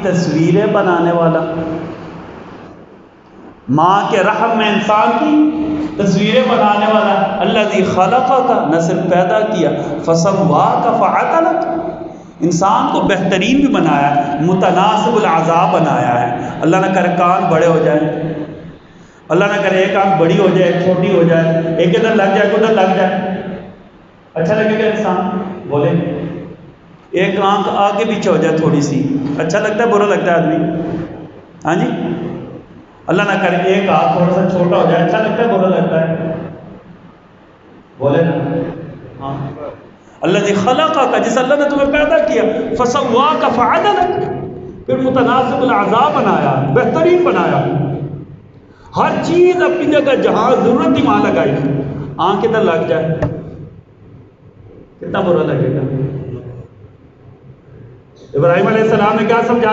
تصویریں بنانے والا، ماں کے رحم میں انسان کی تصویریں بنانے والا، الذی خلقک، نہ صرف پیدا کیا، فسواک فعدلک، انسان کو بہترین بھی بنایا ہے، متناسب الاعضاء بنایا ہے۔ اللہ نہ کرے کان بڑے ہو جائیں، اللہ نہ کرے ایک آنکھ بڑی ہو جائے ایک چھوٹی ہو جائے، ایک ادھر لگ جائے ادھر لگ جائے، اچھا لگے گا انسان؟ بولے ایک آنکھ آگے پیچھے ہو جائے تھوڑی سی، اچھا لگتا ہے برا لگتا ہے آدمی؟ ہاں جی، اللہ نہ کرے ایک ہاتھ تھوڑا سا چھوٹا ہو جائے، اچھا لگتا ہے برا لگتا ہے؟ بولے نا ہاں، الذی خلقک، جس اللہ نے تمہیں پیدا کیا، فسواک فعدلک، پھر متناسب الاعضاء بنایا، بہترین بنایا، ہر چیز اپنی جگہ، جہاں ضرورت تھی وہاں لگائی، آنکھ ادھر لگ جائے کتنا برا لگے گا؟ ابراہیم علیہ السلام نے کیا سمجھا؟